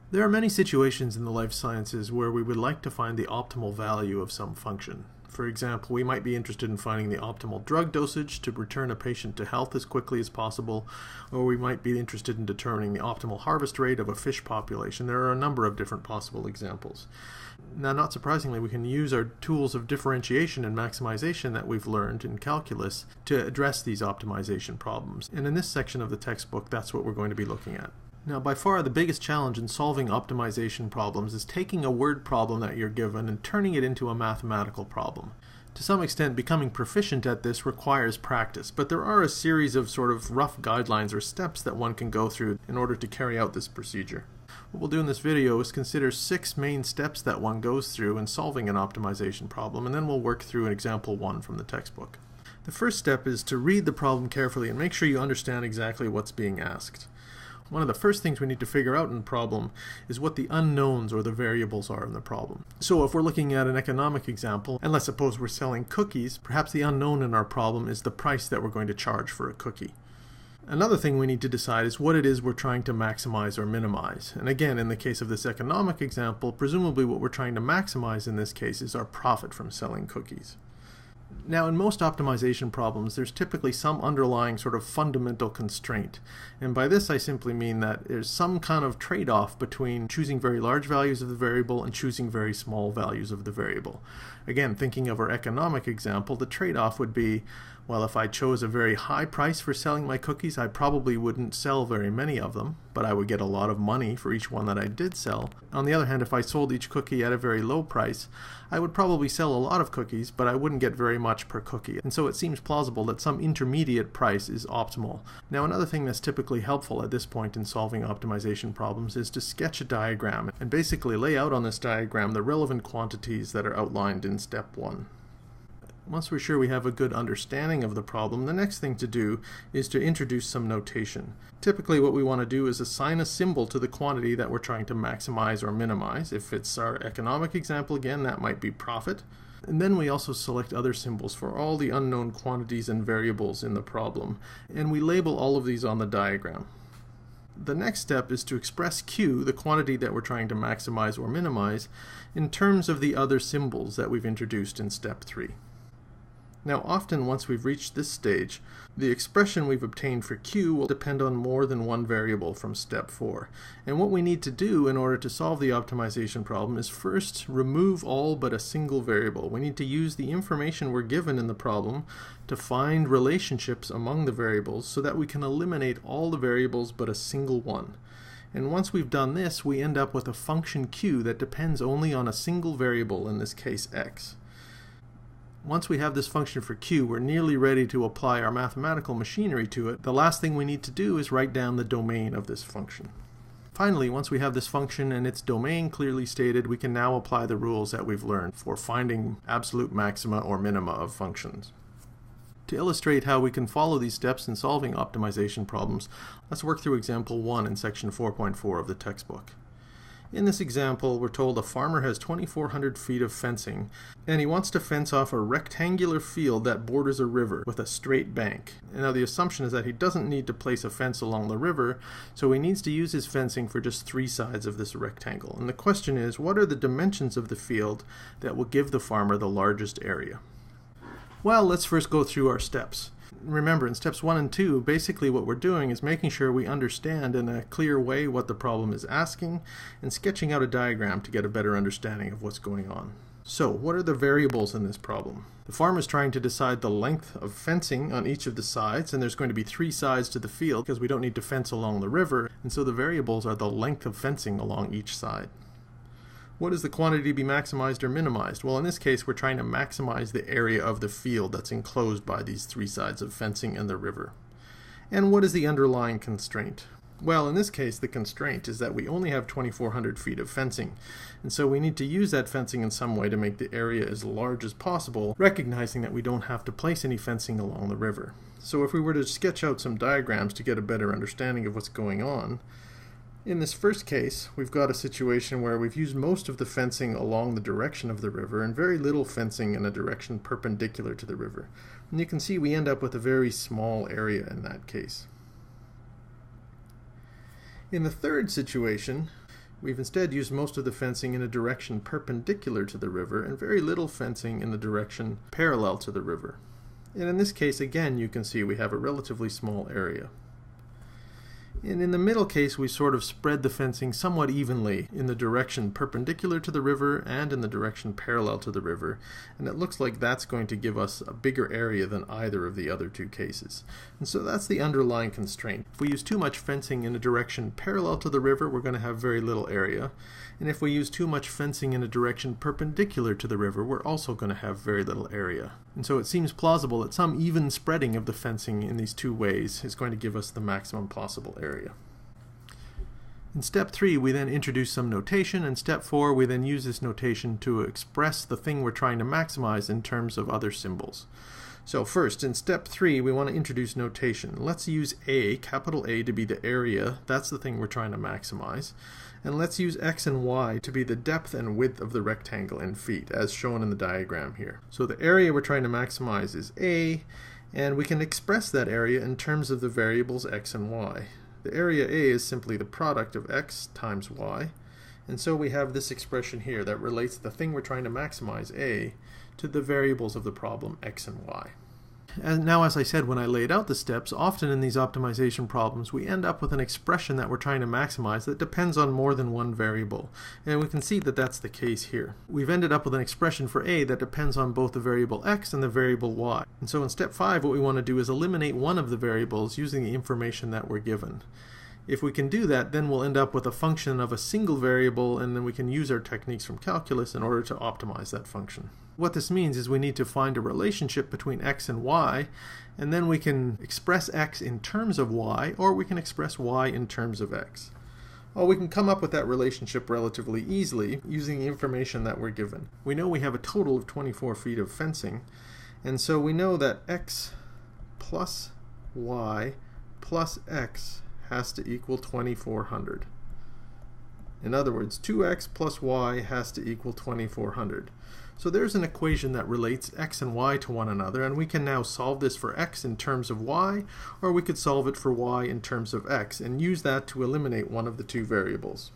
There are many situations in the life sciences where we would like to find the optimal value of some function. For example, we might be interested in finding the optimal drug dosage to return a patient to health as quickly as possible, or we might be interested in determining the optimal harvest rate of a fish population. There are a number of different possible examples. Now, not surprisingly, we can use our tools of differentiation and maximization that we've learned in calculus to address these optimization problems. And in this section of the textbook, that's what we're going to be looking at. Now, by far the biggest challenge in solving optimization problems is taking a word problem that you're given and turning it into a mathematical problem. To some extent, becoming proficient at this requires practice, but there are a series of sort of rough guidelines or steps that one can go through in order to carry out this procedure. What we'll do in this video is consider 6 main steps that one goes through in solving an optimization problem, and then we'll work through an example 1 from the textbook. The first step is to read the problem carefully and make sure you understand exactly what's being asked. One of the first things we need to figure out in the problem is what the unknowns or the variables are in the problem. So if we're looking at an economic example, and let's suppose we're selling cookies, perhaps the unknown in our problem is the price that we're going to charge for a cookie. Another thing we need to decide is what it is we're trying to maximize or minimize. And again, in the case of this economic example, presumably what we're trying to maximize in this case is our profit from selling cookies. Now, in most optimization problems, there's typically some underlying sort of fundamental constraint. And by this, I simply mean that there's some kind of trade-off between choosing very large values of the variable and choosing very small values of the variable. Again, thinking of our economic example, the trade-off would be, well, if I chose a very high price for selling my cookies, I probably wouldn't sell very many of them, but I would get a lot of money for each one that I did sell. On the other hand, if I sold each cookie at a very low price, I would probably sell a lot of cookies, but I wouldn't get very much per cookie. And so it seems plausible that some intermediate price is optimal. Now, another thing that's typically helpful at this point in solving optimization problems is to sketch a diagram and basically lay out on this diagram the relevant quantities that are outlined in step 1. Once we're sure we have a good understanding of the problem, the next thing to do is to introduce some notation. Typically what we want to do is assign a symbol to the quantity that we're trying to maximize or minimize. If it's our economic example, again, that might be profit. And then we also select other symbols for all the unknown quantities and variables in the problem, and we label all of these on the diagram. The next step is to express Q, the quantity that we're trying to maximize or minimize, in terms of the other symbols that we've introduced in step 3. Now, often once we've reached this stage, the expression we've obtained for Q will depend on more than one variable from step 4. And what we need to do in order to solve the optimization problem is first remove all but a single variable. We need to use the information we're given in the problem to find relationships among the variables so that we can eliminate all the variables but a single one. And once we've done this, we end up with a function Q that depends only on a single variable, in this case x. Once we have this function for Q, we're nearly ready to apply our mathematical machinery to it. The last thing we need to do is write down the domain of this function. Finally, once we have this function and its domain clearly stated, we can now apply the rules that we've learned for finding absolute maxima or minima of functions. To illustrate how we can follow these steps in solving optimization problems, let's work through example 1 in section 4.4 of the textbook. In this example, we're told a farmer has 2,400 feet of fencing, and he wants to fence off a rectangular field that borders a river with a straight bank. And now the assumption is that he doesn't need to place a fence along the river, so he needs to use his fencing for just 3 sides of this rectangle. And the question is, what are the dimensions of the field that will give the farmer the largest area? Well, let's first go through our steps. Remember, in steps 1 and 2, basically what we're doing is making sure we understand in a clear way what the problem is asking and sketching out a diagram to get a better understanding of what's going on. So, what are the variables in this problem? The farmer is trying to decide the length of fencing on each of the sides, and there's going to be 3 sides to the field because we don't need to fence along the river, and so the variables are the length of fencing along each side. What is the quantity to be maximized or minimized? Well, in this case, we're trying to maximize the area of the field that's enclosed by these 3 sides of fencing and the river. And what is the underlying constraint? Well, in this case, the constraint is that we only have 2,400 feet of fencing, and so we need to use that fencing in some way to make the area as large as possible, recognizing that we don't have to place any fencing along the river. So if we were to sketch out some diagrams to get a better understanding of what's going on, in this first case, we've got a situation where we've used most of the fencing along the direction of the river and very little fencing in a direction perpendicular to the river. And you can see we end up with a very small area in that case. In the third situation, We've instead used most of the fencing in a direction perpendicular to the river and very little fencing in the direction parallel to the river. And in this case, again, you can see we have a relatively small area. And in the middle case, we sort of spread the fencing somewhat evenly in the direction perpendicular to the river and in the direction parallel to the river. And it looks like that's going to give us a bigger area than either of the other two cases. And so that's the underlying constraint. If we use too much fencing in a direction parallel to the river, we're going to have very little area. And if we use too much fencing in a direction perpendicular to the river, we're also going to have very little area. And so it seems plausible that some even spreading of the fencing in these two ways is going to give us the maximum possible area. In step 3, we then introduce some notation. In step 4, we then use this notation to express the thing we're trying to maximize in terms of other symbols. So first, in step 3, we want to introduce notation. Let's use A, capital A, to be the area. That's the thing we're trying to maximize. And let's use x and y to be the depth and width of the rectangle in feet, as shown in the diagram here. So the area we're trying to maximize is A, and we can express that area in terms of the variables x and y. The area A is simply the product of x times y, and so we have this expression here that relates the thing we're trying to maximize, A, to the variables of the problem x and y. And now, as I said when I laid out the steps, often in these optimization problems we end up with an expression that we're trying to maximize that depends on more than one variable. And we can see that that's the case here. We've ended up with an expression for A that depends on both the variable x and the variable y. And so in step 5 what we want to do is eliminate one of the variables using the information that we're given. If we can do that, then we'll end up with a function of a single variable, and then we can use our techniques from calculus in order to optimize that function. What this means is we need to find a relationship between x and y, and then we can express x in terms of y, or we can express y in terms of x. Well, we can come up with that relationship relatively easily using the information that we're given. We know we have a total of 24 feet of fencing, and so we know that x plus y plus x has to equal 2400. In other words, 2x plus y has to equal 2400. So there's an equation that relates x and y to one another, and we can now solve this for x in terms of y, or we could solve it for y in terms of x, and use that to eliminate one of the two variables.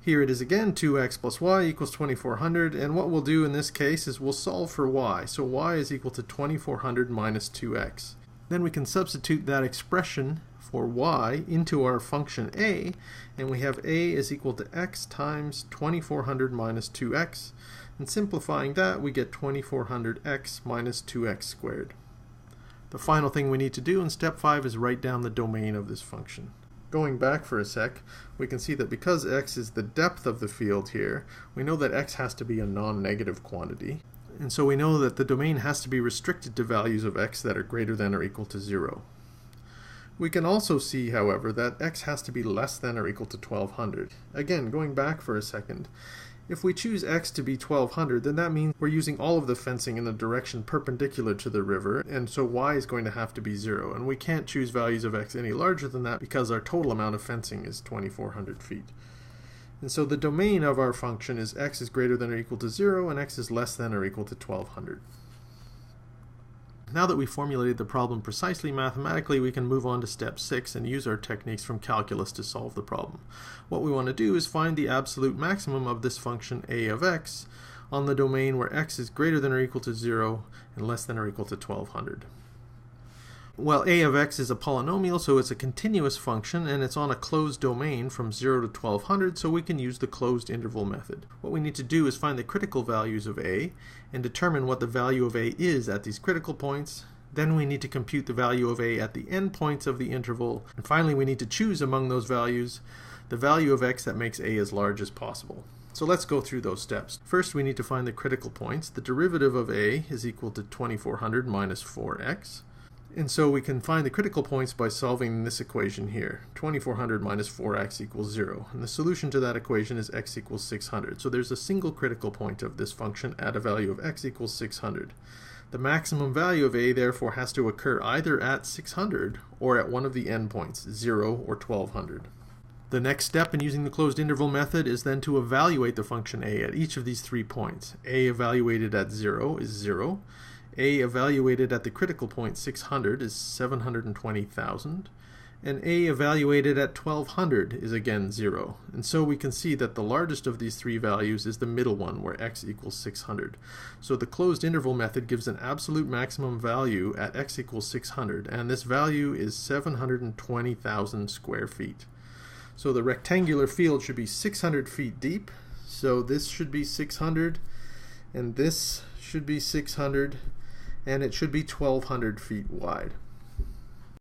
Here it is again, 2x plus y equals 2400, and what we'll do in this case is we'll solve for y. So y is equal to 2400 minus 2x. Then we can substitute that expression for y into our function a, and we have a is equal to x times 2400 minus 2x, and simplifying that we get 2400x minus 2x squared. The final thing we need to do in step 5 is write down the domain of this function. Going back for a sec, we can see that because x is the depth of the field here, we know that x has to be a non-negative quantity. And so we know that the domain has to be restricted to values of x that are greater than or equal to 0. We can also see, however, that x has to be less than or equal to 1200. Again, going back for a second, if we choose x to be 1200, then that means we're using all of the fencing in the direction perpendicular to the river, and so y is going to have to be 0. And we can't choose values of x any larger than that because our total amount of fencing is 2400 feet. And so the domain of our function is x is greater than or equal to 0 and x is less than or equal to 1200. Now that we've formulated the problem precisely mathematically, we can move on to step 6 and use our techniques from calculus to solve the problem. What we want to do is find the absolute maximum of this function a of x on the domain where x is greater than or equal to 0 and less than or equal to 1200. Well, a of x is a polynomial, so it's a continuous function, and it's on a closed domain from 0 to 1200, so we can use the closed interval method. What we need to do is find the critical values of a and determine what the value of a is at these critical points. Then we need to compute the value of a at the endpoints of the interval, and finally we need to choose among those values the value of x that makes a as large as possible. So let's go through those steps. First, we need to find the critical points. The derivative of a is equal to 2400 minus 4x. And so we can find the critical points by solving this equation here. 2400 minus 4x equals 0. And the solution to that equation is x equals 600. So there's a single critical point of this function at a value of x equals 600. The maximum value of a therefore has to occur either at 600 or at one of the endpoints, 0 or 1200. The next step in using the closed interval method is then to evaluate the function a at each of these 3 points. A evaluated at 0 is 0. A evaluated at the critical point 600 is 720,000. and A evaluated at 1200 is again 0. And so we can see that the largest of these three values is the middle one, where x equals 600. So the closed interval method gives an absolute maximum value at x equals 600, and this value is 720,000 square feet. So the rectangular field should be 600 feet deep, so this should be 600, and this should be 600, and it should be 1200 feet wide.